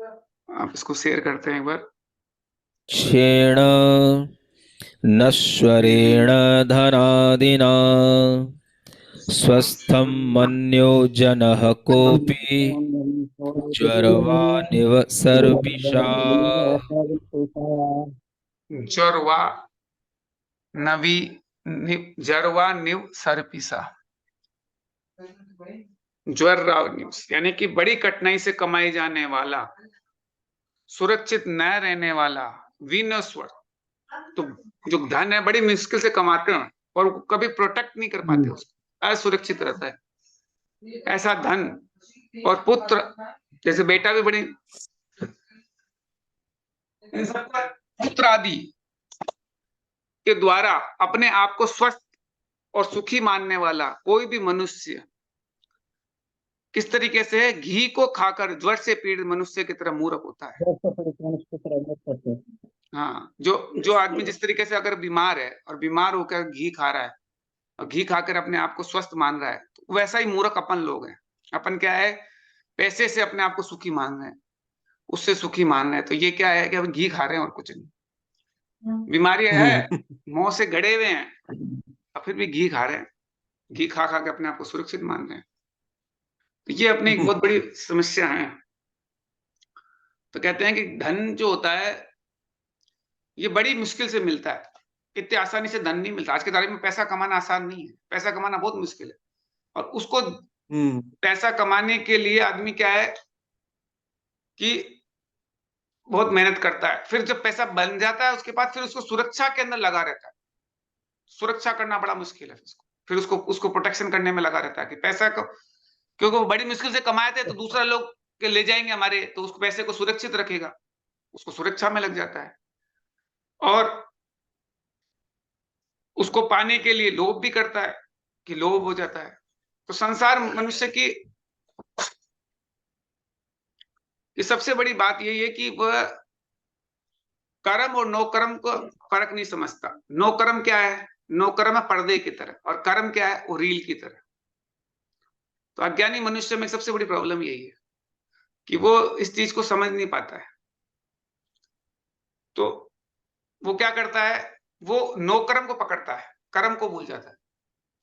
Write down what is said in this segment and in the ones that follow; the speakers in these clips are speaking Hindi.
आप इसको शेयर करते हैं एक बार। क्षेण नश्वरेण धनादिना स्वस्थं मन्यो जनः कोऽपि ज्वरवानिव सर्पिषा। जरवा नवी जरवा निव सर्पिसा। ज्वर न्यूज यानी कि बड़ी कठिनाई से कमाई जाने वाला, सुरक्षित न रहने वाला, विनस्वर। तो जो धन है बड़ी मुश्किल से कमाते हैं और कभी प्रोटेक्ट नहीं कर पाते उसको, असुरक्षित रहता है ऐसा धन। और पुत्र, जैसे बेटा भी बड़ी, इन सबका पुत्र आदि के द्वारा अपने आप को स्वस्थ और सुखी मानने वाला कोई भी मनुष्य किस तरीके से घी को खाकर ज्वर से पीड़ित मनुष्य की तरह मूर्ख होता है। हाँ, जो जो आदमी जिस तरीके से अगर बीमार है और बीमार होकर घी खा रहा है और घी खाकर अपने आप को स्वस्थ मान रहा है, तो वैसा ही मूर्ख अपन लोग हैं। अपन क्या है, पैसे से अपने आप को सुखी मान रहे हैं, उससे सुखी मान रहे हैं। तो ये क्या है कि हम घी खा रहे हैं और कुछ नहीं। बीमारी है, मुंह से गड़े हुए हैं और फिर भी घी खा रहे हैं, घी खा खा के अपने आप को सुरक्षित मान रहे हैं। तो ये अपनी एक बहुत बड़ी समस्या है। तो कहते हैं कि धन जो होता है ये बड़ी मुश्किल से मिलता है, इतनी आसानी से धन नहीं मिलता। आज के तारीख में पैसा कमाना आसान नहीं है, पैसा कमाना बहुत मुश्किल है। और उसको पैसा कमाने के लिए आदमी क्या है कि बहुत मेहनत करता है, फिर जब पैसा बन जाता है उसके बाद फिर उसको सुरक्षा के अंदर लगा रहता है। सुरक्षा करना बड़ा मुश्किल है उसको, फिर उसको उसको प्रोटेक्शन करने में लगा रहता है कि पैसा को, क्योंकि वो बड़ी मुश्किल से कमाए थे तो दूसरा लोग के ले जाएंगे हमारे, तो उस पैसे को सुरक्षित रखेगा, उसको सुरक्षा में लग जाता है। और उसको पाने के लिए लोभ भी करता है कि लोभ हो जाता है। तो संसार मनुष्य की ये सबसे बड़ी बात यही है कि वह कर्म और नो कर्म को फर्क नहीं समझता। नो कर्म क्या है, नो कर्म है पर्दे की तरह, और कर्म क्या है, वो रील की तरह। तो अज्ञानी मनुष्य में सबसे बड़ी प्रॉब्लम यही है कि वो इस चीज को समझ नहीं पाता है। तो वो क्या करता है, वो नो कर्म को पकड़ता है, कर्म को भूल जाता है।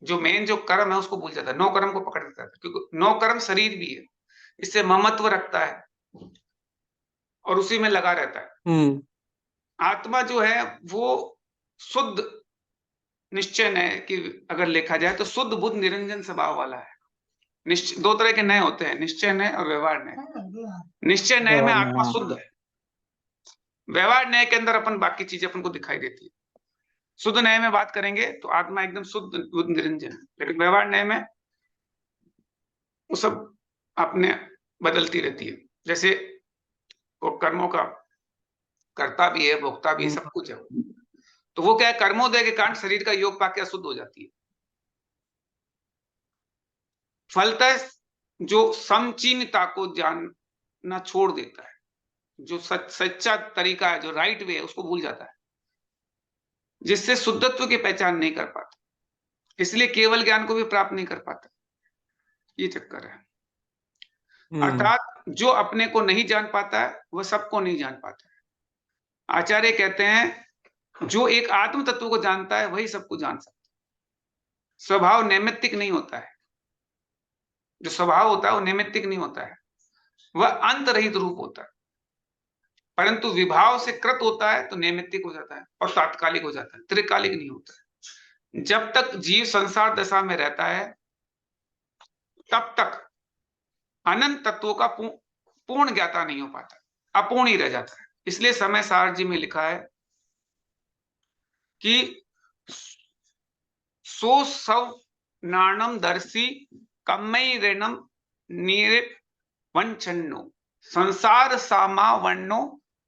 जो मेन जो कर्म है उसको भूल जाता है, नो कर्म को पकड़ लेता है, क्योंकि नो कर्म शरीर भी है, इससे ममत्व रखता है और उसी में लगा रहता है। आत्मा जो है वो शुद्ध निश्चय है कि अगर देखा जाए तो शुद्ध बुद्ध निरंजन स्वभाव वाला है। निश्चय दो तरह के नय होते हैं, निश्चय नय और व्यवहार नय। निश्चय नय में आत्मा शुद्ध है, व्यवहार नय के अंदर अपन बाकी चीजें अपन को दिखाई देती है। शुद्ध नय में बात करेंगे तो आत्मा एकदम शुद्ध बुद्ध निरंजन है, लेकिन व्यवहार नय में वो सब अपने बदलती रहती है। जैसे वो कर्मों का कर्ता भी है, भोक्ता भी है, सब कुछ है। तो वो क्या है, कर्मोदय के कारण शरीर का योग पाके अशुद्ध हो जाती है। फलतः जो समचीनता को जानना छोड़ देता है, जो सच्चा तरीका है, जो राइट वे है, उसको भूल जाता है, जिससे शुद्धत्व की पहचान नहीं कर पाता, इसलिए केवल ज्ञान को भी प्राप्त नहीं कर पाता। ये चक्कर है। अर्थात जो अपने को नहीं जान पाता है वह सबको नहीं जान पाता है। आचार्य कहते हैं जो एक आत्म तत्व को जानता है वही सबको जान सकता है। स्वभाव नैमित्तिक नहीं होता है, जो स्वभाव होता है वो नैमित्तिक नहीं होता है, वह अंत रहित रूप होता है। परंतु विभाव से कृत होता है तो नैमित्तिक हो जाता है और तात्कालिक हो जाता है, त्रिकालिक नहीं होता है। जब तक जीव संसार दशा में रहता है तब तक अनंत तत्वों का पूर्ण ज्ञाता नहीं हो पाता, अपूर्ण ही रह जाता है। इसलिए समय सार जी में लिखा है कि सो सब नाणम दर्शी कम्मई ऋणम नीर वंचन्नो संसार सामा वन्नो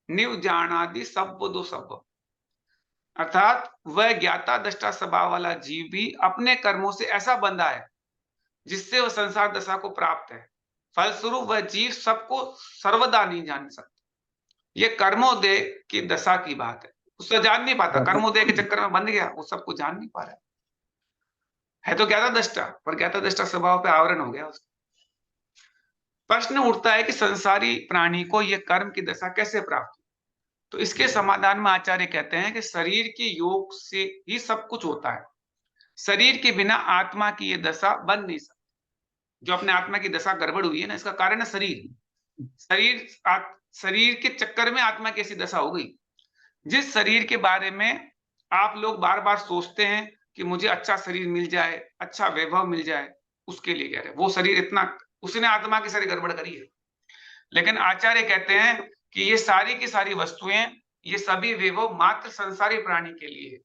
निव जानादि सब दो सब। अर्थात वह ज्ञाता दृष्टा स्वभाव वाला जीव भी अपने कर्मों से ऐसा बंधा है जिससे वह संसार दशा को प्राप्त है। फलस्वरूप वह जीव सबको सर्वदा नहीं जान सकता। यह कर्मोदय की दशा की बात है, उसको जान नहीं पाता, कर्मोदय के चक्कर में बंध गया, वो सबको जान नहीं पा रहा है तो ज्ञाता दृष्टा, पर ज्ञाता दृष्टा स्वभाव पे आवरण हो गया उसका। प्रश्न उठता है कि संसारी प्राणी को यह कर्म की दशा कैसे प्राप्त? तो इसके समाधान में आचार्य कहते हैं कि शरीर के योग से ही सब कुछ होता है। शरीर के बिना आत्मा की यह दशा बन नहीं सकती। जो अपने आत्मा की दशा गड़बड़ हुई है ना, इसका कारण है शरीर। शरीर के चक्कर में आत्मा की ऐसी दशा हो गई। जिस शरीर के बारे में आप लोग बार बार सोचते हैं कि मुझे अच्छा शरीर मिल जाए, अच्छा वैभव मिल जाए, उसके लिए कह रहे हैं वो शरीर इतना, उसने आत्मा की सारी गड़बड़ करी है। लेकिन आचार्य कहते हैं कि ये सारी की सारी वस्तुएं, ये सभी वैभव मात्र संसारी प्राणी के लिए है।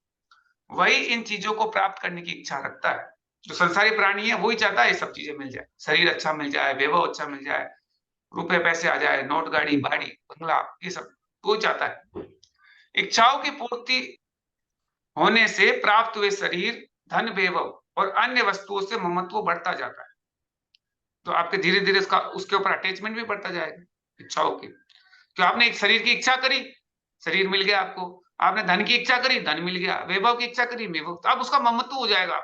वही इन चीजों को प्राप्त करने की इच्छा रखता है। जो संसारी प्राणी है वही चाहता है ये सब चीजें मिल जाए, शरीर अच्छा मिल जाए, वैभव अच्छा मिल जाए, रुपए पैसे आ जाए, नोट गाड़ी बाड़ी बंगला, ये सब कोई चाहता है। इच्छाओं की पूर्ति होने से प्राप्त हुए शरीर, धन, वैभव और अन्य वस्तुओं से ममत्व बढ़ता जाता है। तो आपके धीरे धीरे उसके ऊपर अटैचमेंट भी बढ़ता जाएगा इच्छाओं की। तो आपने एक शरीर की इच्छा करी, शरीर मिल गया आपको। आपने धन की इच्छा करी, धन मिल गया। वैभव की इच्छा करी, वैभव। तो अब उसका ममत्व हो जाएगा,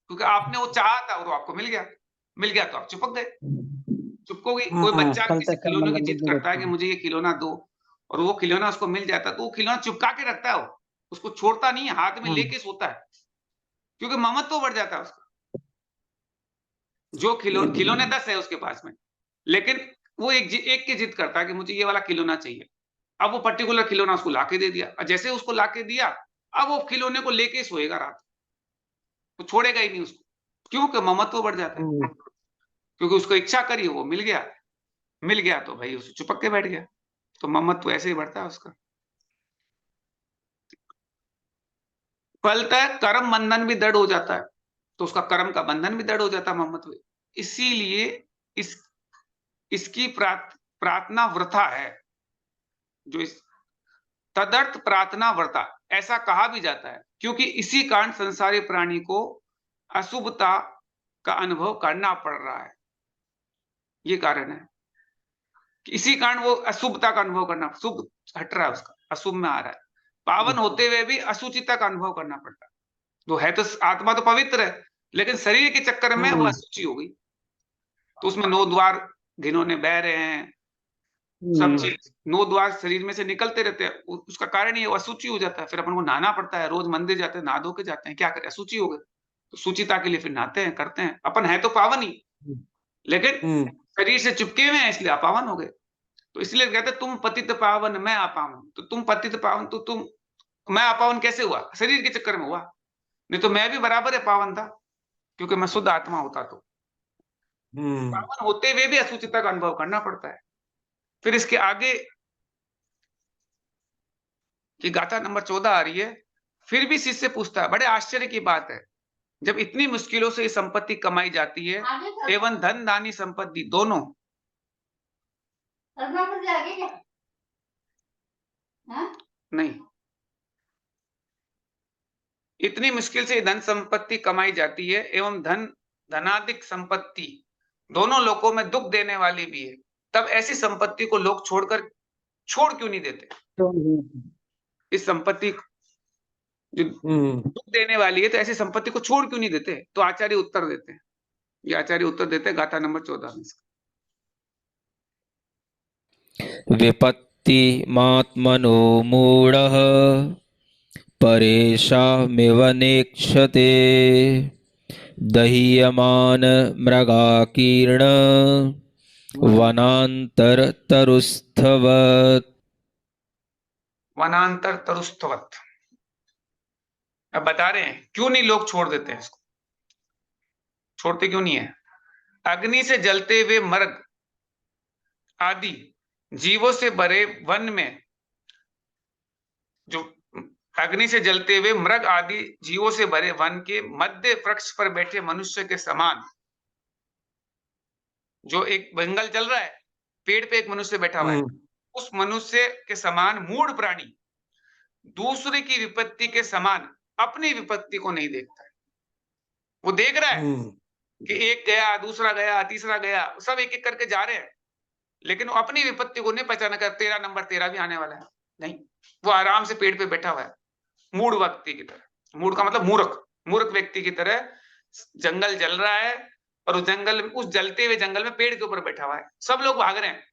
क्योंकि आपने वो चाहा था और वो आपको मिल गया। मिल गया तो आप चिपक गए, चिपकोगे। कोई बच्चा फल किसी से खिलौने की संबंध जिद करता है कि मुझे ये खिलौना दो, और वो खिलौना उसको मिल जाता है, तो वो खिलौना चिपका के रखता है, वो उसको छोड़ता नहीं है, हाथ में लेके सोता है, क्योंकि ममत्व बढ़ जाता है उसका। जो खिलौने 10 है उसके पास में, लेकिन वो एक की जिद करता है कि मुझे ये वाला खिलौना चाहिए। अब वो पर्टिकुलर खिलौना उसको लाके दे दिया, और जैसे उसको लाके दिया, अब वो खिलौने को लेके सोएगा रात, तो छोड़ेगा ही नहीं उसको। क्यों? कि ममत्व बढ़ जाता है, क्योंकि उसको इच्छा करी, वो मिल गया। मिल गया तो भाई उसे चिपक के बैठ गया। तो ममत्व ऐसे ही बढ़ता है उसका। फलतः कर्म बंधन भी दृढ़ हो जाता है, तो उसका कर्म का बंधन भी दृढ़ हो जाता है ममत्व। इसीलिए इस इसकी प्रार्थना वृथा है। जो इस तदर्थ प्रार्थना व्रता ऐसा कहा भी जाता है, क्योंकि इसी कारण संसारी प्राणी को अशुभता का अनुभव करना पड़ रहा है। ये कारण है कि इसी कारण वो अशुभता का अनुभव करना, शुभ हट रहा है उसका, अशुभ में आ रहा है। पावन होते हुए भी अशुचिता का अनुभव करना पड़ता है। जो है तो आत्मा तो पवित्र है, लेकिन शरीर के चक्कर में वो अशुचि हो गई, तो उसमें 9 द्वार घिनौने बह रहे हैं, सब चीज 9 द्वार शरीर में से निकलते रहते हैं। उसका कारण ये अशुचि हो जाता है। फिर अपन को नहाना पड़ता है, रोज मंदिर जाते हैं, नहा धो के जाते हैं। क्या करें, अशुचि हो गए, तो शुचिता के लिए फिर नहाते हैं, करते हैं। अपन है तो पावन ही, लेकिन शरीर से चिपके हुए हैं, इसलिए अपावन हो गए। तो इसलिए कहते तुम पतित पावन मैं अपावन। तो तुम पतित पावन, तो तुम, मैं अपावन कैसे हुआ? शरीर के चक्कर में हुआ। नहीं तो मैं भी बराबर है पावन था, क्योंकि मैं शुद्ध आत्मा होता। तो पावन होते हुए भी अशुचिता का अनुभव करना पड़ता है। फिर इसके आगे की गाथा नंबर 14 आ रही है। फिर भी शिष्य पूछता है, बड़े आश्चर्य की बात है, जब इतनी मुश्किलों से ये संपत्ति कमाई जाती है, एवं धन दानी संपत्ति दोनों, नहीं, इतनी मुश्किल से धन संपत्ति कमाई जाती है, एवं धनाधिक संपत्ति दोनों लोकों में दुख देने वाली भी है, तब ऐसी संपत्ति को लोग छोड़ क्यों नहीं देते? इस संपत्ति जो दुख देने वाली है, तो ऐसी संपत्ति को छोड़ क्यों नहीं देते? तो आचार्य उत्तर देते हैं। ये आचार्य उत्तर देते हैं गाथा नंबर 14 में। विपत्तिमात्मनो मूढ़ः परेशामिव नेक्षते दह्यमान मृगाकीर्ण वनान्तरतरुस्थवत्। वनांतर तरुस्थवत। अब बता रहे हैं क्यों नहीं लोग छोड़ देते हैं इसको। छोड़ते क्यों नहीं है? अग्नि से जलते हुए मृग आदि जीवों से भरे वन में, जो अग्नि से जलते हुए मृग आदि जीवों से भरे वन के मध्य वृक्ष पर बैठे मनुष्य के समान, जो एक जंगल चल रहा है, पेड़ पे एक मनुष्य बैठा हुआ है, उस मनुष्य के समान मूढ़ प्राणी दूसरे की विपत्ति के समान अपनी विपत्ति को नहीं देखता है। वो देख रहा है कि एक गया, दूसरा गया, तीसरा गया, सब एक एक करके जा रहे हैं, लेकिन वो अपनी विपत्ति को नहीं पहचाना कर, तेरा नंबर तेरा भी आने वाला है, नहीं। वो आराम से पेड़ पे बैठा हुआ है, मूढ़ व्यक्ति की तरह। मूढ़ का मतलब मूर्ख, मूर्ख व्यक्ति की तरह। जंगल जल रहा है और उस जंगल में, उस जलते हुए जंगल में पेड़ के ऊपर बैठा हुआ है। सब लोग भाग रहे हैं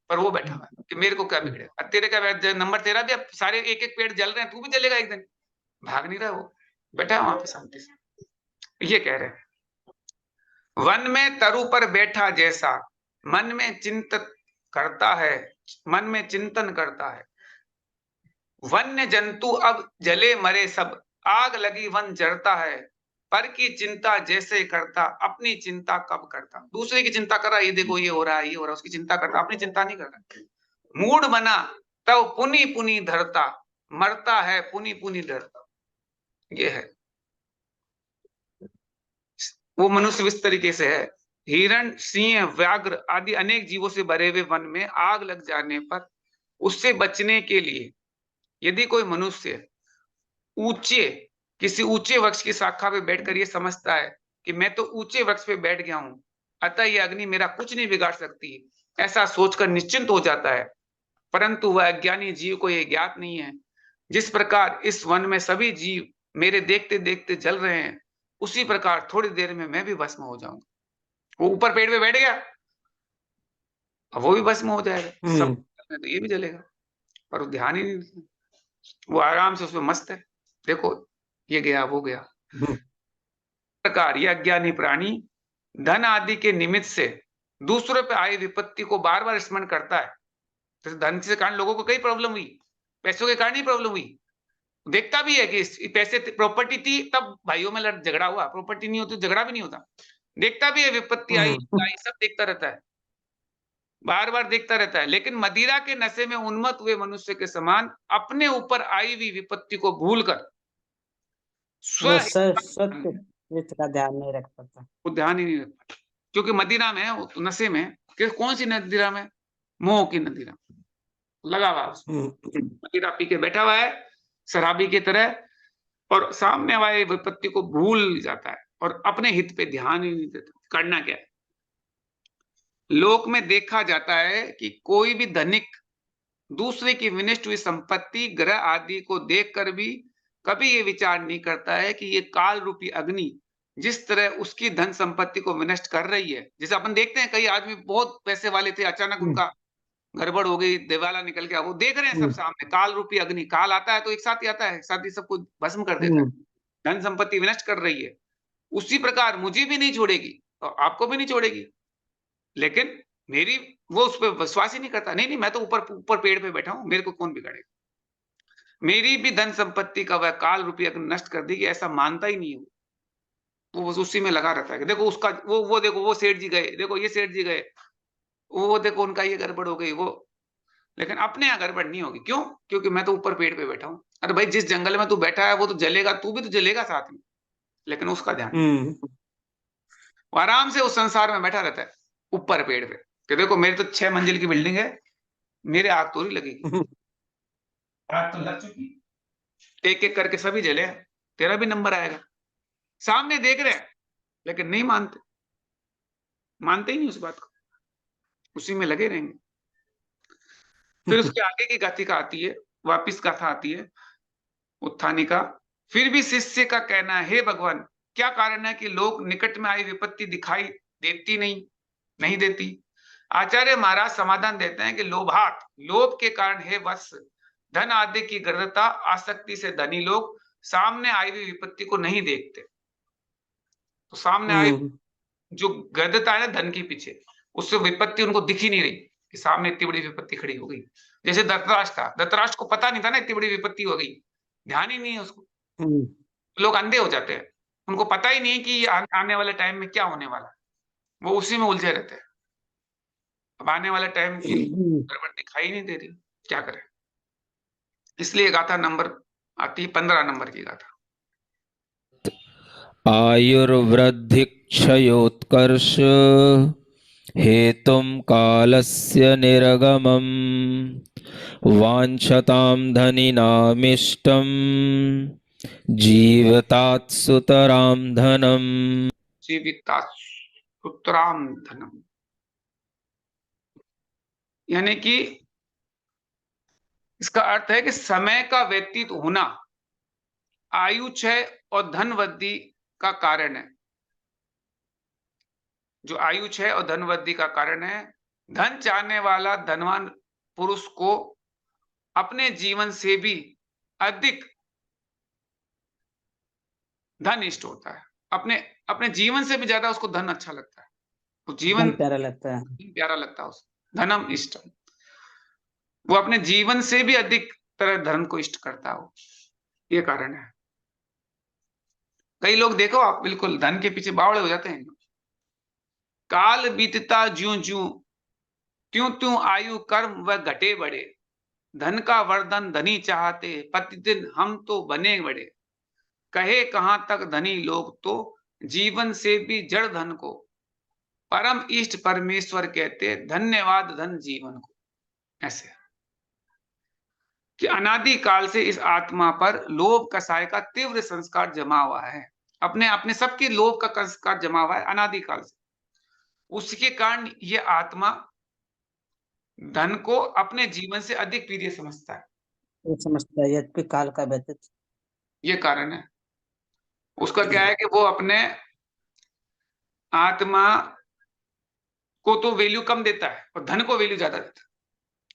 पर वो बैठा हुआ है कि मेरे को क्या बिगड़ेगा, तेरे क्या नंबर, तेरा भी, अब सारे एक एक पेड़ जल रहे हैं, तू भी जलेगा एक दिन। भाग नहीं रहा, वो बैठा है वहां पे शांति से। ये कह रहे हैं, वन में तरु पर बैठा जैसा मन में चिंतन करता है, मन में चिंतन करता है। वन्य जंतु अब जले मरे सब, आग लगी वन जरता है। पर की चिंता जैसे करता, अपनी चिंता कब करता। दूसरे की चिंता कर रहा है, ये देखो ये हो रहा है, ये हो रहा है, उसकी चिंता करता, अपनी चिंता नहीं करता। मूड बना तब पुनी पुनी धरता, मरता है पुनी पुनी डरता। ये है, वो मनुष्य इस तरीके से है। हिरण, सिंह, व्याघ्र आदि अनेक जीवों से भरे हुए वन में आग लग जाने पर उससे बचने के लिए यदि कोई मनुष्य ऊंचे, किसी ऊंचे वृक्ष की शाखा पे बैठकर ये समझता है कि मैं तो ऊंचे वृक्ष पे बैठ गया हूं, अतः ये अग्नि मेरा कुछ नहीं बिगाड़ सकती, ऐसा सोचकर निश्चिंत हो जाता है। परंतु वह अज्ञानी जीव को यह ज्ञात नहीं है, जिस प्रकार इस वन में सभी जीव मेरे देखते देखते जल रहे हैं, उसी प्रकार थोड़ी देर में मैं भी भस्म हो जाऊंगा। वो ऊपर पेड़ पे बैठ गया, अब वो भी भस्म हो जाएगा, सब तो ये भी जलेगा, पर वो ध्यान ही नहीं देता। वो आराम से उसमें मस्त है, देखो ये गया वो गया। प्रकार यह अज्ञानी प्राणी धन आदि के निमित्त से दूसरों पे आई विपत्ति को बार बार स्मरण करता है। जैसे धन के कारण लोगों को कई प्रॉब्लम हुई, पैसों के कारण ही प्रॉब्लम हुई। देखता भी है कि पैसे, प्रॉपर्टी थी तब भाइयों में झगड़ा हुआ, प्रॉपर्टी नहीं होती तो झगड़ा भी नहीं होता। देखता भी है विपत्ति आई आई, सब देखता रहता है, बार बार देखता रहता है। लेकिन मदिरा के नशे में उन्मत्त हुए मनुष्य के समान अपने ऊपर आई हुई विपत्ति को भूलकर वो स्व सत्य हित का ध्यान नहीं रख पाता। वो ध्यान ही नहीं रख पाता, क्योंकि मदिरा में, नशे में, कौन सी मदिरा में, मोह की मदिरा लगा हुआ उसमें। मदिरा पी के बैठा हुआ है शराबी की तरह, और सामने वाले विपत्ति को भूल जाता है और अपने हित पे ध्यान ही नहीं देता। करना क्या है, लोक में देखा जाता है कि कोई भी धनिक दूसरे की विनष्ट हुई संपत्ति, ग्रह आदि को देखकर भी कभी ये विचार नहीं करता है कि ये काल रूपी अग्नि जिस तरह उसकी धन संपत्ति को विनष्ट कर रही है। जैसे अपन देखते हैं, कई आदमी बहुत पैसे वाले थे, अचानक उनका गड़बड़ हो गई, दिवाला निकल गया, वो देख रहे हैं सब सामने, काल रूपी अग्नि, काल आता है तो एक साथ ही आता है, एक साथ ही सबको भस्म कर देता है, धन संपत्ति विनष्ट कर रही है। उसी प्रकार मुझे भी नहीं छोड़ेगी तो आपको भी नहीं छोड़ेगी, लेकिन मेरी, वो उस पर विश्वास ही नहीं करता। नहीं नहीं, मैं तो ऊपर ऊपर पेड़ पे बैठा हूं, मेरे को कौन बिगाड़ेगा, मेरी भी धन संपत्ति का वह काल रूपी अग्नि नष्ट कर देगी, ऐसा मानता ही नहीं है। वो बस उसी में लगा रहता है कि देखो उसका, वो देखो वो सेठ जी गए, देखो ये सेठ जी गए, वो देखो उनका ये गड़बड़ हो गई, वो। लेकिन अपने यहाँ गड़बड़ नहीं होगी, क्यों? क्योंकि मैं तो ऊपर पेड़ पे बैठा हूँ। अरे भाई, जिस जंगल में तू बैठा है वो तो जलेगा, तू भी तो जलेगा साथ में, लेकिन उसका ध्यान, वो आराम से उस संसार में बैठा रहता है ऊपर पेड़ पे कि देखो मेरी तो 6 मंजिल की बिल्डिंग है, मेरे आग तो नहीं लगेगी, आग तो लग चुकी, एक एक करके सभी जले हैं, तेरा भी नंबर आएगा। सामने देख रहे हैं लेकिन नहीं मानते, मानते ही नहीं उस बात को, उसी में लगे रहेंगे। फिर उसके आगे की गाथिका आती है, वापिस गाथा आती है उत्थानी का। फिर भी शिष्य का कहना है, हे भगवान, क्या कारण है कि लोग निकट में आई विपत्ति दिखाई देती नहीं देती। आचार्य महाराज समाधान देते हैं कि लोभात, लोभ के कारण है वत्स, धन आदि की गर्दता आसक्ति से धनी लोग सामने आई हुई विपत्ति को नहीं देखते। तो सामने आई जो गर्दता है ना धन के पीछे, उससे विपत्ति उनको दिख ही नहीं रही कि सामने इतनी बड़ी विपत्ति खड़ी हो गई। जैसे धृतराष्ट्र था, धृतराष्ट्र को पता नहीं था ना इतनी बड़ी विपत्ति हो गई, ध्यान ही नहीं है उसको। लोग अंधे हो जाते हैं, उनको पता ही नहीं कि आने वाले टाइम में क्या होने वाला है, वो उसी में उलझे रहते हैं। अब आने वाले टाइम की गड़बड़ दिखाई नहीं दे रही, क्या करें। इसलिए गाथा नंबर आती है 15 नंबर की गाथा। आयुर्वृद्धि क्षयोत्कर्ष हेतुम कालस्य निर्गमम् वाञ्छतां धनिनामिष्टं जीवतात् सुतरां धनम्। जीविता सुतराम धनम, यानी कि इसका अर्थ है कि समय का व्यतीत होना आयु क्षय और धन वृद्धि का कारण है। जो आयु क्षय और धन वृद्धि का कारण है। धन चाहने वाला धनवान पुरुष को अपने जीवन से भी अधिक धन इष्ट होता है। अपने अपने जीवन से भी ज्यादा उसको धन अच्छा लगता है। वो जीवन धन प्यारा लगता है। प्यारा लगता है उसे। धनम इष्टम। वो अपने जीवन से भी अधिक तरह धर्म को इष्ट करता हो। ये कारण है। कई लोग देखो आप बिल्कुल धन के पीछे बावड़े हो जाते हैं। काल बीतता ज्यों ज्यों त्यों त्यों आयु कर्म व घटे बढ़े। धन का वर्धन धनी चाहते प्रतिदिन हम तो बने बड़े। कहे कहां तक धनी लोग तो जीवन से भी जड़ धन को परम इष्ट परमेश्वर कहते धन्यवाद धन जीवन को। ऐसे कि अनादि काल से इस आत्मा पर लोभ कसाय का तीव्र संस्कार जमा हुआ है। अपने अपने सबके लोभ का संस्कार जमा हुआ है अनादि काल से। उसके कारण ये आत्मा धन को अपने जीवन से अधिक प्रिय समझता है। ये समझता है यद्यपि काल का व्यतीत। ये कारण है। उसका क्या है कि वो अपने आत्मा को तो वैल्यू कम देता है और धन को वैल्यू ज्यादा देता है।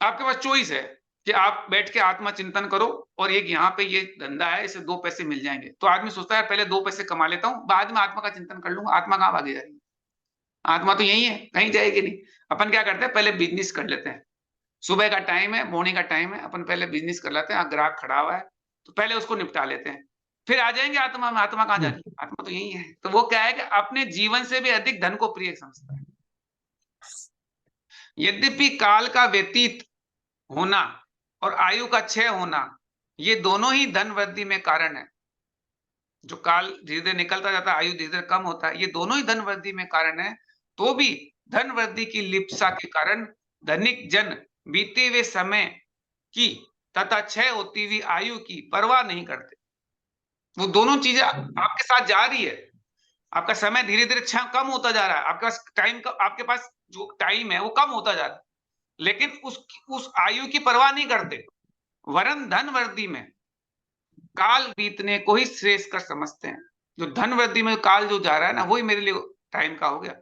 आपके पास चॉइस है कि आप बैठ के आत्मा चिंतन करो और एक यहाँ पे ये धंधा है, इसे 2 पैसे मिल जाएंगे। तो आदमी सोचता है पहले 2 पैसे कमा लेता हूँ, बाद में आत्मा का चिंतन कर लूंगा। आत्मा कहाँ भागी जा रही है? आत्मा तो यही है, कहीं जाएगी नहीं। अपन क्या करते हैं, पहले बिजनेस कर लेते हैं। सुबह का टाइम है, मॉर्निंग का टाइम है, अपन पहले बिजनेस कर लेते हैं। ग्राहक खड़ा हुआ है तो पहले उसको निपटा लेते हैं, फिर आ जाएंगे आत्मा में। आत्मा कहाँ जा रही है? आत्मा तो यही है। तो वो क्या है कि अपने जीवन से भी अधिक धन को प्रिय समझता है। यद्यपि काल का व्यतीत होना और आयु का क्षय होना, ये दोनों ही धन वृद्धि में कारण है। जो काल धीरे धीरे निकलता जाता है, आयु धीरे धीरे कम होता है, ये दोनों ही धन वृद्धि में कारण है। तो भी धन वृद्धि की लिप्सा के कारण धनिक जन बीते हुए समय की तथा क्षय होती हुई आयु की परवाह नहीं करते। वो दोनों चीजें आपके साथ जा रही है। आपका समय धीरे धीरे कम होता जा रहा है। आपके पास टाइम का, आपके पास जो टाइम है वो कम होता जा रहा है, लेकिन उस आयु की परवाह नहीं करते। वरन धन वृद्धि में काल बीतने को ही श्रेष्ठ कर समझते हैं। जो धन वृद्धि में काल जो जा रहा है ना, वही मेरे लिए टाइम का हो गया।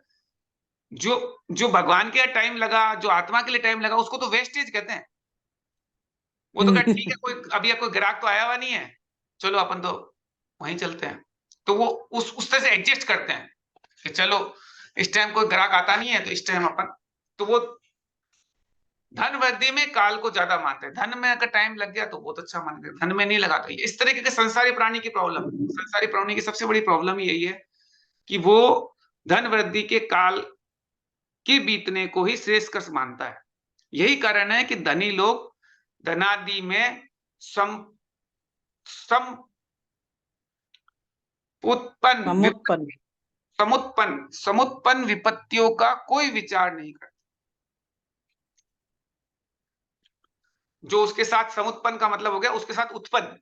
जो जो भगवान के टाइम लगा, जो आत्मा के लिए टाइम लगा, उसको तो वेस्टेज कहते हैं। वो तो कहते ठीक है, कोई अभी कोई ग्राहक तो आया हुआ नहीं है, चलो अपन तो वहीं चलते हैं। तो वो उस तरह से एडजस्ट करते हैं कि चलो इस टाइम कोई ग्राहक आता नहीं है तो इस टाइम अपन, तो वो धन वृद्धि में काल को ज्यादा मानते हैं। धन में अगर टाइम लग गया तो बहुत अच्छा मानते हैं, धन में नहीं लगा तो। इस तरीके के संसारी प्राणी की प्रॉब्लम, संसारी प्राणी की सबसे बड़ी प्रॉब्लम यही है कि वो धन वृद्धि के काल के बीतने को ही श्रेष्ठ कर मानता है। यही कारण है कि धनी लोग धनादि में सम उत्पन्न समुत्पन्न विपत्तियों का कोई विचार नहीं करते। जो उसके साथ समुत्पन्न का मतलब हो गया उसके साथ उत्पन्न,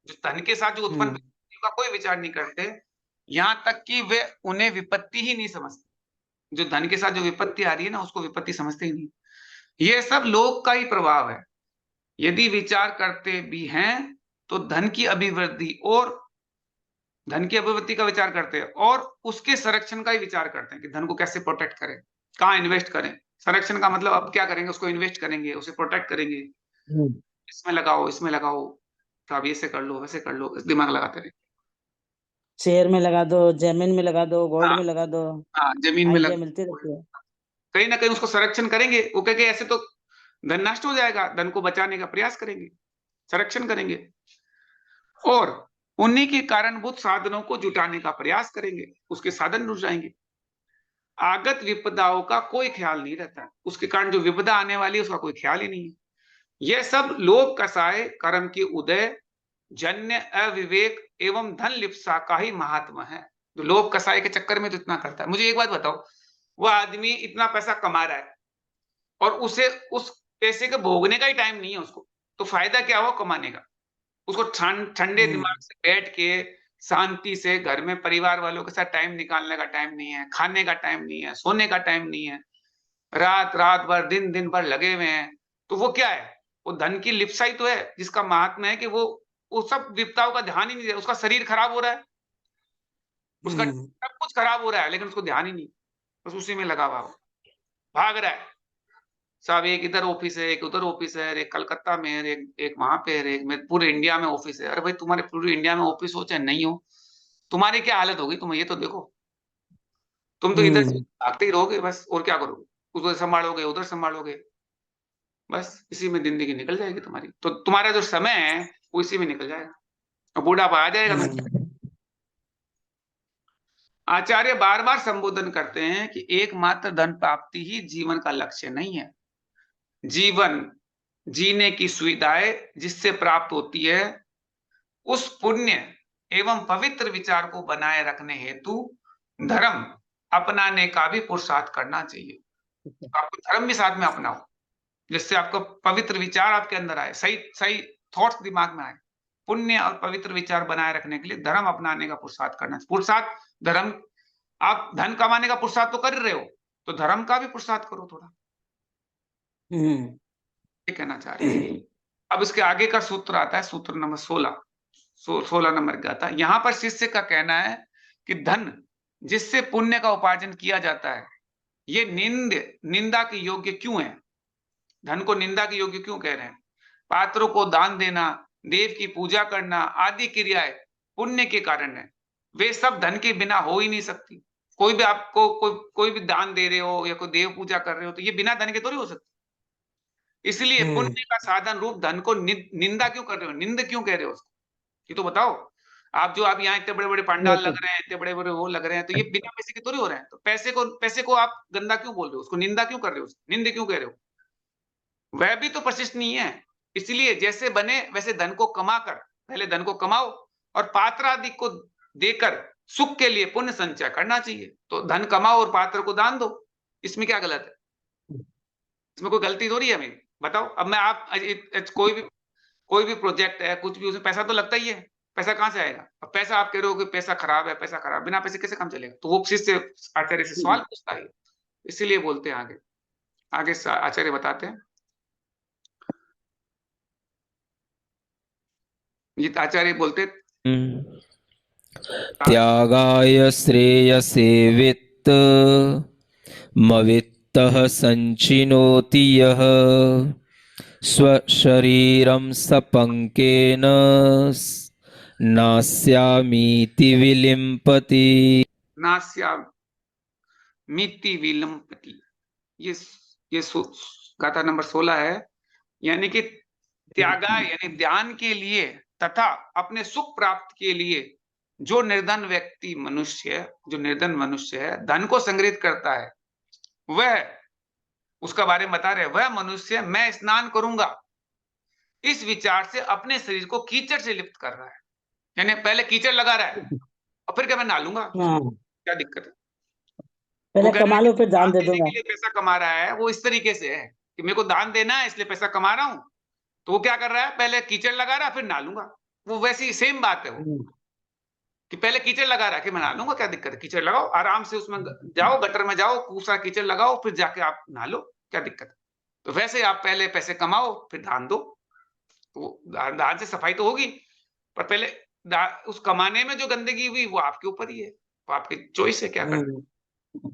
जो धन के साथ जो उत्पन्न का कोई विचार नहीं करते। यहां तक कि वे उन्हें विपत्ति ही नहीं समझते। जो धन के साथ जो विपत्ति आ रही है ना, उसको विपत्ति समझते ही नहीं। ये सब लोग का ही प्रभाव है। यदि विचार करते भी हैं तो धन की अभिवृद्धि और धन की अभिवृद्धि का विचार करते हैं और उसके संरक्षण का ही विचार करते हैं कि धन को कैसे प्रोटेक्ट करें, कहाँ इन्वेस्ट करें। संरक्षण का मतलब अब क्या करेंगे, उसको इन्वेस्ट करेंगे, उसे प्रोटेक्ट करेंगे, इसमें लगाओ, इसमें लगाओ, तो अब ऐसे कर लो, वैसे कर लो, दिमाग लगाते रहे। शेयर में लगा दो, जमीन में लगा दो, गोल्ड हाँ, में लगा दो, हाँ, जमीन में आइडिया लगा, मिलती रहती है। कहीं ना कहीं उसको संरक्षण करेंगे। वो कहेंगे ऐसे तो धन नष्ट हो जाएगा, धन को बचाने का प्रयास करेंगे, संरक्षण करेंगे और उन्हीं के कारणभूत साधनों को जुटाने का प्रयास करेंगे, उसके साधन जुट जाएंगे। आगत विपदाओं का कोई ख्याल नहीं रहता, उसके कारण जो विपदा आने वाली है उसका कोई ख्याल ही नहीं है। यह सब लोभ कसाय कर्म की उदय जन्य अविवेक एवं धन लिप्सा का ही महात्मा है। जो लोभ कसाय के चक्कर में तो इतना करता है। मुझे एक बात बताओ, वो आदमी इतना पैसा कमा रहा है और उसे उस पैसे के भोगने का ही टाइम नहीं है उसको, तो फायदा क्या हुआ कमाने का? उसको ठंडे दिमाग से बैठ के शांति से घर में परिवार वालों के साथ टाइम निकालने का टाइम नहीं है, खाने का टाइम नहीं है, सोने का टाइम नहीं है, रात रात भर दिन दिन भर लगे हुए हैं। तो वो क्या है, वो धन की लिप्सा ही तो है, जिसका महात्मा है कि वो सब विपदाओं का ध्यान ही नहीं दे। उसका शरीर खराब हो रहा है, उसका सब कुछ खराब हो रहा है, लेकिन उसको ध्यान ही नहीं। बस उसी में लगा हुआ वो, भाग रहा है। साहब एक इधर ऑफिस है, एक उधर ऑफिस है, एक कलकत्ता में है, एक वहां पे है, एक में पूरे इंडिया में ऑफिस है। अरे भाई तुम्हारे पूरे इंडिया में ऑफिस हो चाहे नहीं हो, तुम्हारी क्या हालत होगी तुम ये तो देखो। तुम तो इधर से हम्म भागते ही रहोगे बस, और क्या करोगे? उधर संभालोगे, उधर संभालोगे, बस इसी में जिंदगी निकल जाएगी तुम्हारी। तो तुम्हारा जो समय है वो इसी में निकल जाएगा, और बुढ़ापा आ जाएगा तो। हम्म आचार्य बार बार संबोधन करते हैं कि एकमात्र धन प्राप्ति ही जीवन का लक्ष्य नहीं है। जीवन जीने की सुविधाएं जिससे प्राप्त होती है, उस पुण्य एवं पवित्र विचार को बनाए रखने हेतु धर्म अपनाने का भी पुरुषार्थ करना चाहिए। आपको धर्म भी साथ में अपनाओ, जिससे आपको पवित्र विचार आपके अंदर आए, सही सही थॉट्स दिमाग में आए। पुण्य और पवित्र विचार बनाए रखने के लिए धर्म अपनाने का पुरुषार्थ करना चाहिए। पुरुषार्थ धर्म, आप धन कमाने का पुरुषार्थ तो कर रहे हो, तो धर्म का भी पुरुषार्थ करो थोड़ा, हम्म ये कहना चाह रहे हैं। अब इसके आगे का सूत्र आता है, सूत्र नंबर 16, 16 नंबर का आता है। यहां पर शिष्य का कहना है कि धन जिससे पुण्य का उपार्जन किया जाता है, ये निंदा के योग्य क्यों है? धन को निंदा के योग्य क्यों कह रहे हैं? पात्रों को दान देना, देव की पूजा करना आदि क्रियाएं पुण्य के कारण है। वे सब धन के बिना हो ही नहीं सकती। कोई भी आपको कोई भी दान दे रहे हो या कोई देव पूजा कर रहे हो, तो ये बिना धन के थोड़ी हो सकती। इसलिए हम्म पुण्य का साधन रूप धन को निंदा क्यों कर रहे हो, निंद क्यों कह रहे हो उसको? ये तो बताओ। आप यहाँ इतने बड़े बड़े वो पंडाल तो लग रहे हैं, इतने बड़े बड़े वो लग रहे हैं, तो ये बिना पैसे के थोड़ी हो रहे हैं। तो पैसे को आप गंदा क्यों बोल रहे हो, उसको निंदा क्यों कर रहे हो, निंद क्यों कह रहे हो? वह भी तो प्रशिष्ट नहीं है। इसलिए जैसे बने वैसे धन को कमाकर, पहले धन को कमाओ और पात्र आदि को देकर सुख के लिए पुण्य संचय करना चाहिए। तो धन कमाओ और पात्र को दान दो, इसमें क्या गलत है? इसमें कोई गलती थोड़ी है मेरी, बताओ। अब मैं आप कोई भी प्रोजेक्ट है, कुछ भी, उसमें पैसा तो लगता ही है। पैसा कहाँ से आएगा? अब पैसा आप कह रहे हो कि पैसा खराब है, पैसा खराब, बिना पैसे कैसे काम चलेगा? तो वो शिष्य आचार्य से सवाल पूछता है, इसीलिए बोलते हैं आगे। आगे आचार्य बताते हैं, ये आचार्य बोलते त्यागाय श्रेयसे वित्त मवित्तः संचिनोति यः स्वशरीरं सपंकेन नास्यामीति विलिम्पति। नास्या मिति विलंपति, ये गाथा नंबर 16 है। यानी कि त्यागा यानी ध्यान के लिए तथा अपने सुख प्राप्त के लिए जो निर्धन व्यक्ति मनुष्य, जो निर्धन मनुष्य है, धन को संग्रहित करता है, वह, उसका बारे में बता रहे, वह मनुष्य मैं स्नान करूंगा इस विचार से अपने शरीर को कीचड़ से लिप्त कर रहा है। यानी पहले कीचड़ लगा रहा है और फिर क्या मैं नहालूंगा, हाँ क्या दिक्कत है? वो पहले कह रहा है कमा कि लो फिर दान दान दे देने दूंगा। के लिए पैसा कमा रहा है, वो इस तरीके से है कि मेरे को दान देना है इसलिए पैसा कमा रहा हूं। तो वो क्या कर रहा है, पहले कीचड़ लगा रहा है फिर नहालूंगा। वो वैसी सेम बात है वो, हम्म कि पहले कीचड़ लगा रहा है कि मैं नहा लूंगा, क्या दिक्कत है? कीचड़ लगाओ आराम से, उसमें जाओ, गटर में जाओ, पूरा कीचड़ लगाओ, फिर जाके आप नहा लो, क्या दिक्कत है? तो वैसे आप पहले पैसे कमाओ फिर दान दो, तो दान से सफाई तो होगी। पर पहले उस कमाने में जो गंदगी हुई वो आपके ऊपर ही है, वो आपकी चॉइस है क्या करना। हम्म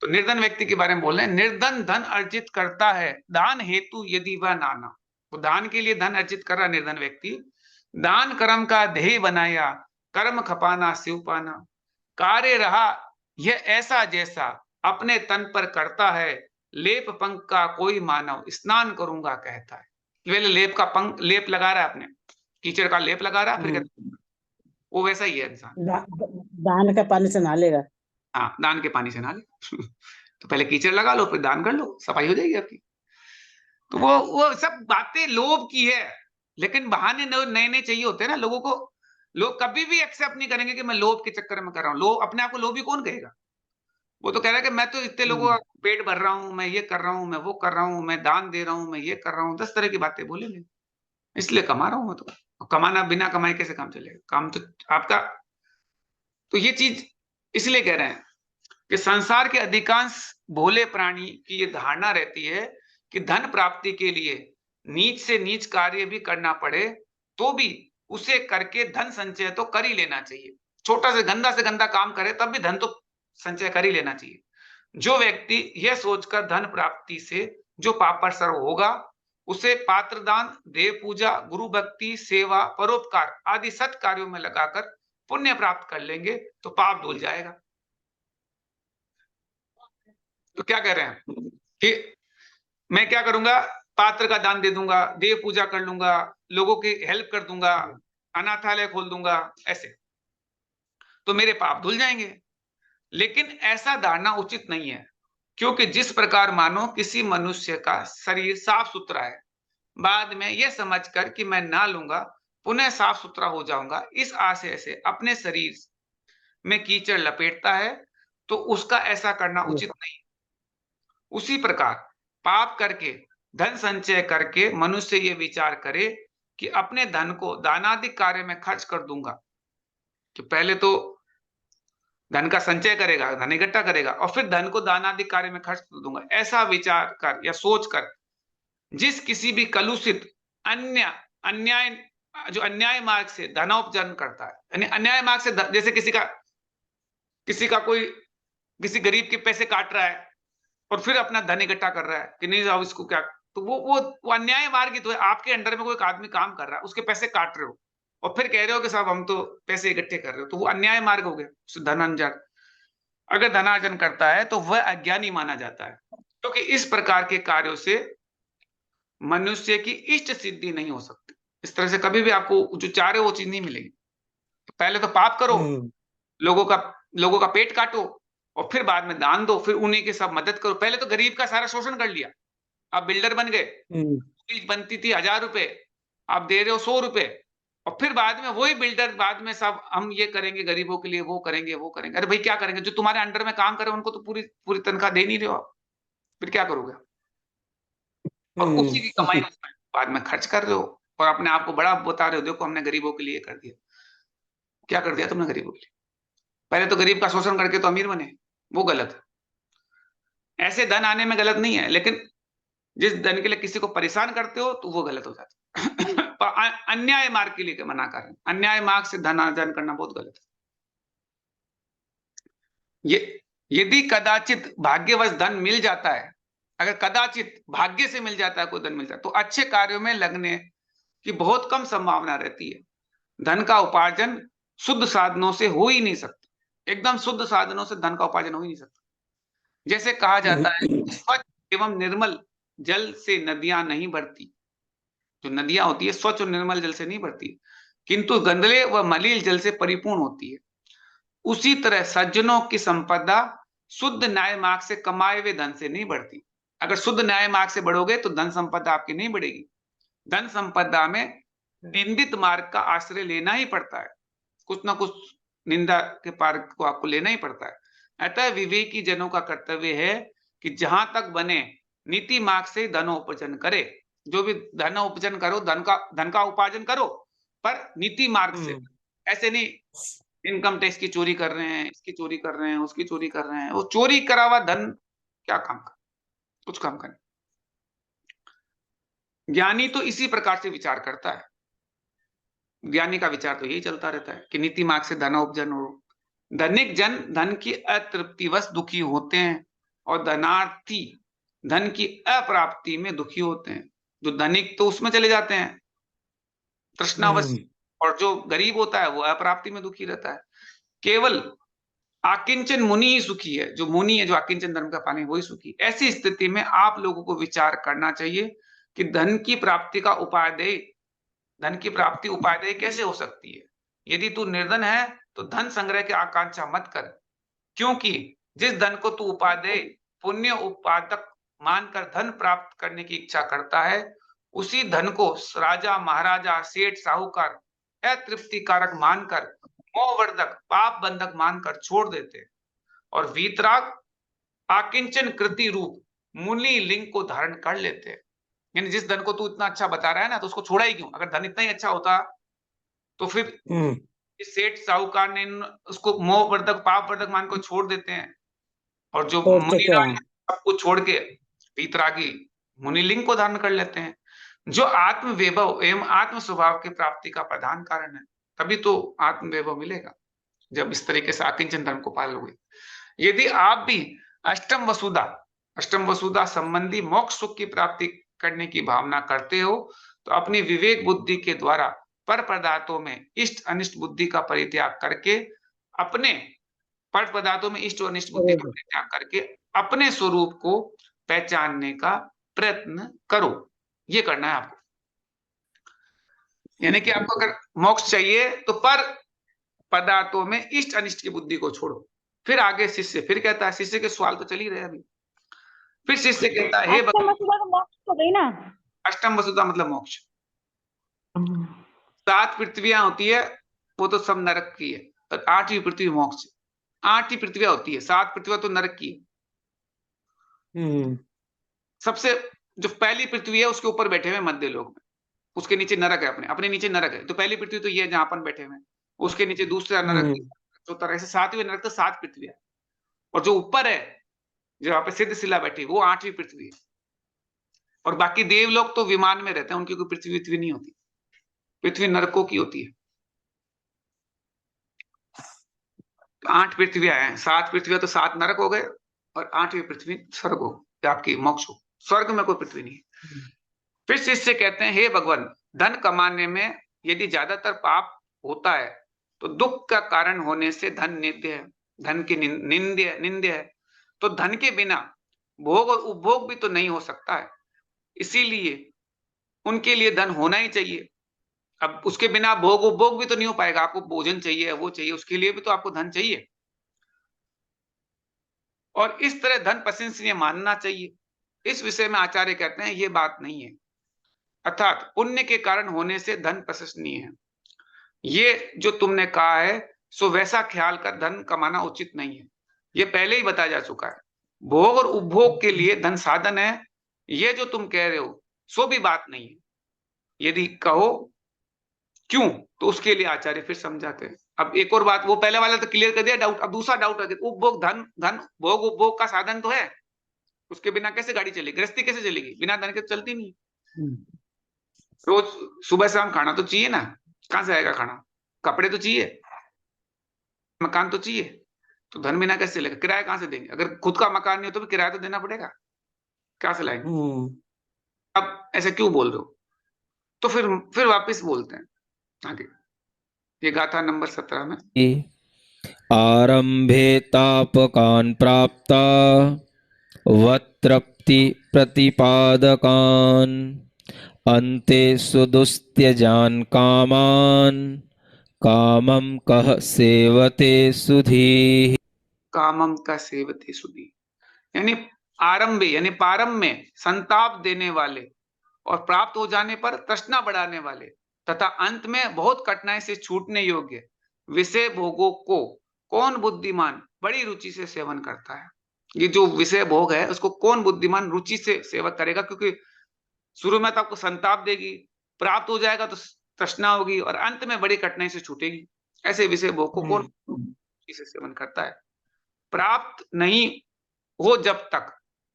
तो निर्धन व्यक्ति के बारे में बोल रहे हैं, निर्धन धन अर्जित करता है दान हेतु यदि वह नाना। तो दान के लिए धन अर्जित कर रहा निर्धन व्यक्ति, दान कर्म का ध्येय बनाया, कर्म खपाना शिव पाना, कार्य रहा यह ऐसा जैसा अपने तन पर करता है, लेप पंख का कोई मानव स्नान करूंगा कहता है। पहले लेप लगा रहा है, अपने कीचड़ का लेप लगा रहा है, फिर कहता है, वो वैसा ही है इंसान। दान का पानी से नहा लेगा। हाँ, दान के पानी से नहा ले तो पहले कीचड़ लगा लो फिर दान कर लो, सफाई हो जाएगी आपकी। तो वो सब बातें लोभ की है, लेकिन बहाने नए नए चाहिए होते हैं ना लोगों को। लोग कभी भी एक्सेप्ट नहीं करेंगे कि मैं लोभ के चक्कर में कर रहा हूँ। लोग अपने आप को लोभी कौन कहेगा? वो तो कह रहा है कि मैं तो इतने लोगों का पेट भर रहा हूँ, मैं ये कर रहा हूँ, मैं वो कर रहा हूँ, मैं दान दे रहा हूँ, मैं ये कर रहा हूँ, 10 तरह की बातें बोलेंगे। इसलिए कमा रहा हूँ मैं तो। कमाना बिना कमाए कैसे काम चलेगा? काम तो आपका। तो ये चीज इसलिए कह रहे हैं कि संसार के अधिकांश भोले प्राणी की ये धारणा रहती है कि धन प्राप्ति के लिए नीच से नीच कार्य भी करना पड़े तो भी उसे करके धन संचय तो कर ही लेना चाहिए। छोटा से गंदा काम करे तब भी धन तो संचय कर ही लेना चाहिए। जो व्यक्ति यह सोचकर धन प्राप्ति से जो पापड़ होगा, उसे पात्र दान, देव पूजा, गुरु भक्ति, सेवा, परोपकार आदि सत् कार्यों में लगाकर पुण्य प्राप्त कर लेंगे तो पाप धुल जाएगा। तो क्या कह रहे हैं कि मैं क्या करूंगा, पात्र का दान दे दूंगा, देव पूजा कर लूंगा, लोगों की हेल्प कर दूंगा, अनाथालय खोल दूंगा, ऐसे तो मेरे पाप धुल जाएंगे। लेकिन ऐसा धारणा उचित नहीं है, क्योंकि जिस प्रकार मानो किसी मनुष्य का शरीर साफ सुथरा है, बाद में यह समझकर कि मैं नहा लूंगा पुनः साफ सुथरा हो जाऊंगा, इस आशय से अपने शरीर में कीचड़ लपेटता है, तो उसका ऐसा करना उचित नहीं। उसी प्रकार पाप करके धन संचय करके मनुष्य ये विचार करे कि अपने धन को दानादि कार्य में खर्च कर दूंगा, कि पहले तो धन का संचय करेगा, धन इकट्ठा करेगा और फिर धन को दानादि कार्य में खर्च कर दूंगा, ऐसा विचार कर या सोच कर जिस किसी भी कलुषित अन्याय जो अन्याय मार्ग से धनोपार्जन करता है, यानी अन्याय मार्ग से जैसे किसी का कोई किसी गरीब के पैसे काट रहा है और फिर अपना धन इकट्ठा कर रहा है कि नहीं साहब इसको क्या, तो वो अन्याय मार्ग ही तो है। आपके अंडर में कोई एक आदमी काम कर रहा है, उसके पैसे काट रहे हो और फिर कह रहे हो कि साहब हम तो पैसे इकट्ठे कर रहे हो, तो वो अन्याय मार्ग हो गया, धनार्जन। अगर धनार्जन करता है तो वह अज्ञानी माना जाता है, क्योंकि इस प्रकार के कार्यों से मनुष्य की इष्ट सिद्धि नहीं हो सकती। इस तरह से कभी भी आपको जो चाह रहे हो वो चीज नहीं मिलेगी। पहले तो पाप करो, लोगों का पेट काटो और फिर बाद में दान दो, फिर उन्हीं के सब मदद करो। पहले तो गरीब का सारा शोषण कर लिया, आप बिल्डर बन गए, फीस बनती थी 1000 रुपए, आप दे रहे हो 100 रुपए और फिर बाद में वही बिल्डर बाद में सब हम ये करेंगे गरीबों के लिए, वो करेंगे वो करेंगे। अरे भाई क्या करेंगे, जो तुम्हारे अंडर में काम करे उनको तो पूरी पूरी तनख्वाह दे नहीं रहे हो आप, फिर क्या करोगे? और उसी की कमाई बाद में खर्च कर रहे हो और अपने आप को बड़ा बता रहे हो, देखो हमने गरीबों के लिए कर दिया। क्या कर दिया तुमने गरीबों के लिए? पहले तो गरीब का शोषण करके तो अमीर बने, वो गलत है। ऐसे धन आने में गलत नहीं है, लेकिन जिस धन के लिए किसी को परेशान करते हो तो वो गलत हो जाता है। अन्याय मार्ग के लिए मना कर रहे हैं, अन्याय मार्ग से धन अर्जन करना बहुत गलत है। ये यदि कदाचित भाग्यवश धन मिल जाता है, अगर कदाचित भाग्य से मिल जाता है कोई धन मिल जाता है, तो अच्छे कार्यों में लगने की बहुत कम संभावना रहती है। धन का उपार्जन शुद्ध साधनों से हो ही नहीं सकता, एकदम शुद्ध साधनों से धन का उपार्जन हो ही नहीं सकता। जैसे कहा जाता है स्वच्छ एवं निर्मल जल से नदियां नहीं बढ़ती, जो नदियां होती है स्वच्छ और निर्मल जल से नहीं बढ़ती, किंतु गंदले व मलिन जल से परिपूर्ण होती है। उसी तरह सज्जनों की संपदा शुद्ध न्याय मार्ग से कमाए हुए धन से नहीं बढ़ती। अगर शुद्ध न्याय मार्ग से बढ़ोगे तो धन संपदा आपकी नहीं बढ़ेगी। धन संपदा में निंदित मार्ग का आश्रय लेना ही पड़ता है, कुछ ना कुछ निंदा के मार्ग को आपको लेना ही पड़ता है। अतः विवेकी जनों का कर्तव्य है कि जहां तक बने नीति मार्ग से धनोपार्जन करे। जो भी धनोपार्जन करो, धन का उपार्जन करो, पर नीति मार्ग से। ऐसे नहीं इनकम टैक्स की चोरी कर रहे हैं, इसकी चोरी कर रहे हैं, उसकी चोरी कर रहे हैं, वो चोरी करा हुआ धन क्या काम का, कुछ काम का नहीं। ज्ञानी तो इसी प्रकार से विचार करता है, ज्ञानी का विचार तो यही चलता रहता है कि नीति मार्ग से धनोपार्जन हो। धनिक जन धन की अतृप्तिवश दुखी होते हैं और धनार्थी धन की अप्राप्ति में दुखी होते हैं। जो धनिक तो उसमें चले जाते हैं तृष्णावश, और जो गरीब होता है वो अप्राप्ति में दुखी रहता है। केवल आकिंचन मुनि ही सुखी है, जो मुनि है, जो आकिंचन धर्म का पानी, वही सुखी। ऐसी स्थिति में आप लोगों को विचार करना चाहिए कि धन की प्राप्ति उपादेय कैसे हो सकती है। यदि तू निर्धन है तो धन संग्रह की आकांक्षा मत कर, क्योंकि जिस धन को तू उपादेय पुण्य उत्पादक मानकर धन प्राप्त करने की इच्छा करता है, उसी धन को राजा महाराजा सेठ साहूकार अतृप्ति कारक मानकर मोहवर्धक पाप बंधक मानकर छोड़ देते और वीतराग आकिंचन कृति रूप मुनि लिंग को धारण कर लेते हैं। यानी जिस धन को तू इतना अच्छा बता रहा है ना, तो उसको छोड़ा ही क्यों? अगर धन इतना ही अच्छा होता तो फिर सेठ साहूकार ने उसको मोहवर्धक पाप वर्धक मान को छोड़ देते हैं और जो मुनिराज सबको छोड़ के वीतरागी मुनिलिंग को धारण कर लेते हैं, जो आत्म वैभव एवं आत्म स्वभाव की प्राप्ति का प्रधान कारण है। तभी तो आत्म वैभव मिलेगा जब इस तरीके से आकिंचन धर्म को पालोगे। यदि आप भी अष्टम वसुधा संबंधी मोक्ष सुख की प्राप्ति करने की भावना करते हो तो अपनी विवेक बुद्धि के द्वारा पर पदार्थों में इष्ट अनिष्ट बुद्धि का परित्याग करके अपने पर पदार्थों में इष्ट और अनिष्ट बुद्धि का परित्याग करके अपने स्वरूप को पहचानने का प्रयत्न करो। ये करना है आपको। यानी कि आपको अगर मोक्ष चाहिए तो पर पदार्थों में इष्ट अनिष्ट की बुद्धि को छोड़ो। फिर आगे शिष्य फिर कहता है, शिष्य के सवाल तो चल ही रहे अभी। फिर शिष्य कहता है, हे अष्टम भगवान, वसुधा तो मोक्ष हो गई ना। अष्टम वसुधा मतलब मोक्ष। 7 पृथ्वियां होती है वो तो सब नरक की है, और 8वीं पृथ्वी मोक्ष। 8 ही पृथ्वियां होती है, 7 पृथ्वियां तो नरक की है। सबसे जो पहली पृथ्वी है उसके ऊपर बैठे हुए मध्य लोक में, उसके नीचे नरक है, अपने अपने नीचे नरक है। तो पहली पृथ्वी तो ये है जहां अपन बैठे हुए हैं, उसके नीचे दूसरा नरक, चौथा, ऐसे 7वें नरक तो 7 पृथ्वियां। और जो ऊपर है जहाँ पे सिद्ध शिला बैठी वो 8वीं पृथ्वी है। और बाकी देवलोक तो विमान में रहते हैं, उनकी कोई पृथ्वी नहीं होती। पृथ्वी नरकों की होती है। 8 पृथ्वियां हैं, 7 पृथ्वियां तो 7 नरक हो गए और 8वीं पृथ्वी स्वर्ग हो, आपकी मोक्ष हो। स्वर्ग में कोई पृथ्वी नहीं है। फिर शिष्य कहते हैं, हे भगवान, धन कमाने में यदि ज्यादातर पाप होता है तो दुख का कारण होने से धन नित्य है, धन की निंद्य है। तो धन के बिना भोग और उपभोग भी तो नहीं हो सकता है, इसीलिए उनके लिए धन होना ही चाहिए। अब उसके बिना भोग उपभोग भी तो नहीं हो पाएगा। आपको भोजन चाहिए, वो चाहिए, उसके लिए भी तो आपको धन चाहिए। और इस तरह धन प्रशंसनीय मानना चाहिए। इस विषय में आचार्य कहते हैं ये बात नहीं है, अर्थात पुण्य के कारण होने से धन प्रशंसनीय है। ये जो तुमने कहा है सो वैसा ख्याल कर धन कमाना उचित नहीं है। ये पहले ही बताया जा चुका है। भोग और उपभोग के लिए धन साधन है, ये जो तुम कह रहे हो सो भी बात नहीं है। यदि कहो क्यों, तो उसके लिए आचार्य फिर समझाते हैं। अब एक और बात, वो पहले वाला तो क्लियर कर दिया डाउट, अब दूसरा डाउट है। उपभोग, धन धन भोग उपभोग का साधन तो है, उसके बिना कैसे गाड़ी चलेगी, गृहस्थी कैसे चलेगी, बिना धन के तो चलती नहीं। रोज सुबह शाम खाना तो चाहिए ना, कहां से आएगा खाना? कपड़े तो चाहिए, मकान तो चाहिए, तो धन बिना कैसे चलेगा? किराया कहां से देंगे? अगर खुद का मकान नहीं हो तो भी किराया तो देना पड़ेगा, कहां से लाएंगे? अब ऐसे क्यों बोल रहे हो? तो फिर वापस बोलते हैं आगे, ये गाथा नंबर 17 में। आरंभे तापकान् प्राप्ता वतृप्ति प्रतिपादकान् अन्ते सुदुस्त्यजान् कामान् कामं कः सेवते सुधीः। कामम का सेवते सुधी, यानी आरंभे यानी प्रारंभ में संताप देने वाले और प्राप्त हो जाने पर तृष्णा बढ़ाने वाले तथा अंत में बहुत कठिनाई से छूटने योग्य विषय भोगों को कौन बुद्धिमान बड़ी रुचि से सेवन करता है। ये जो विषय भोग है उसको कौन बुद्धिमान रुचि से सेवन करेगा, क्योंकि शुरू में तो आपको संताप देगी, प्राप्त हो जाएगा तो तृष्णा होगी और अंत में बड़ी कठिनाई से छूटेगी। ऐसे विषय भोग को कौन रुचि से सेवन करता है। प्राप्त नहीं हो जब तक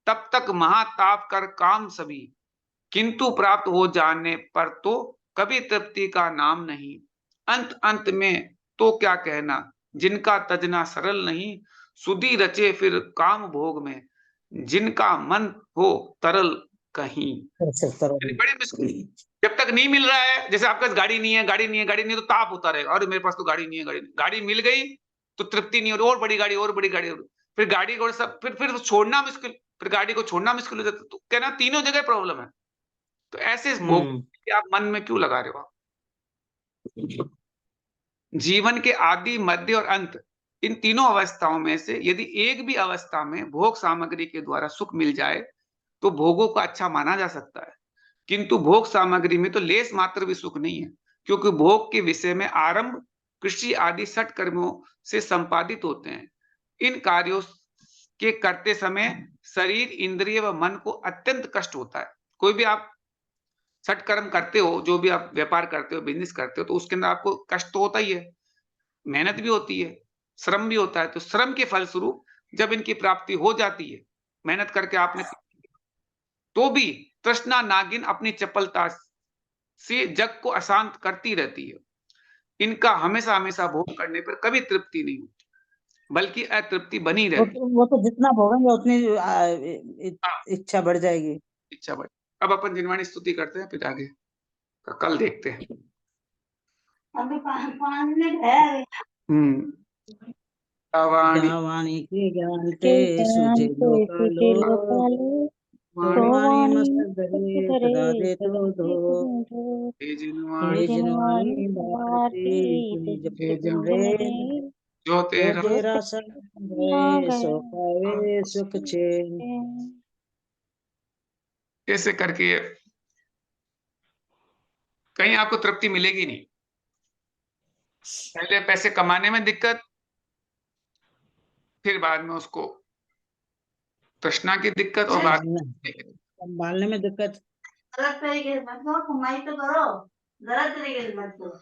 तब तक महाताप कर काम सभी, किंतु प्राप्त हो जाने पर तो कभी तृप्ति का नाम नहीं। अंत अंत में तो क्या कहना, जिनका तजना सरल नहीं, सुधी रचे फिर काम भोग में, जिनका मन हो तरल कहीं। बड़ी मुश्किल, जब तक नहीं मिल रहा है, जैसे आपके पास गाड़ी नहीं है, गाड़ी नहीं है, गाड़ी नहीं है, तो ताप होता रहेगा, और मेरे पास तो गाड़ी नहीं है, गाड़ी मिल गई तो तृप्ति नहीं हो रही, और बड़ी गाड़ी, और बड़ी गाड़ी, फिर गाड़ी को सब फिर छोड़ना मुश्किल, फिर गाड़ी को छोड़ना मुश्किल हो जाता। तो कहना तीनों जगह प्रॉब्लम है। तो ऐसे भोग आप मन में क्यों लगा रहे हो? जीवन के आदि मध्य और अंत, इन तीनों अवस्थाओं में से यदि एक भी अवस्था में भोग सामग्री के द्वारा सुख मिल जाए तो भोगों को अच्छा माना जा सकता है, किंतु भोग सामग्री में तो लेस मात्र भी सुख नहीं है, क्योंकि भोग के विषय में आरंभ कृषि आदि षट कर्मों से संपादित होते हैं। इन कार्यों के करते समय शरीर, इंद्रिय व मन को अत्यंत कष्ट होता है। कोई भी आप षट कर्म करते हो, जो भी आप व्यापार करते हो, बिजनेस करते हो, तो उसके अंदर आपको कष्ट तो होता ही है, मेहनत भी होती है, श्रम भी होता है। तो श्रम के फलस्वरूप जब इनकी प्राप्ति हो जाती है, मेहनत करके आपने, तो भी तृष्णा नागिन अपनी चपलता से जग को अशांत करती रहती है। इनका हमेशा हमेशा भोग करने पर कभी तृप्ति नहीं होती। बल्कि अतृप्ति बनी वो रहती। वो तो जितना भोगेंगे उतनी हाँ, इच्छा बढ़ जाएगी। इच्छा बढ़। अब अपन जिनवाणी स्तुति करते हैं, फिर आगे का कल देखते हैं। अभी 5 मिनट है। वाणी वाणी के ज्ञान ते सुझे लोकालो, वाणी वाणी मस्तक धरे सदा दे तो दो। हे हे जिनवाणी जिनवाणी भारती तुम जपो जिन रे, जो जो तेरा तेरा संग है सो पावे सुख चैन। ऐसे करके कहीं आपको तृप्ति मिलेगी नहीं। पहले पैसे कमाने में दिक्कत, फिर बाद में उसको तृष्णा की दिक्कत, और बाद में संभालने में दिक्कत। गलत तरीके से मत करो, कमाई तो करो, गलत तरीके से मत करो।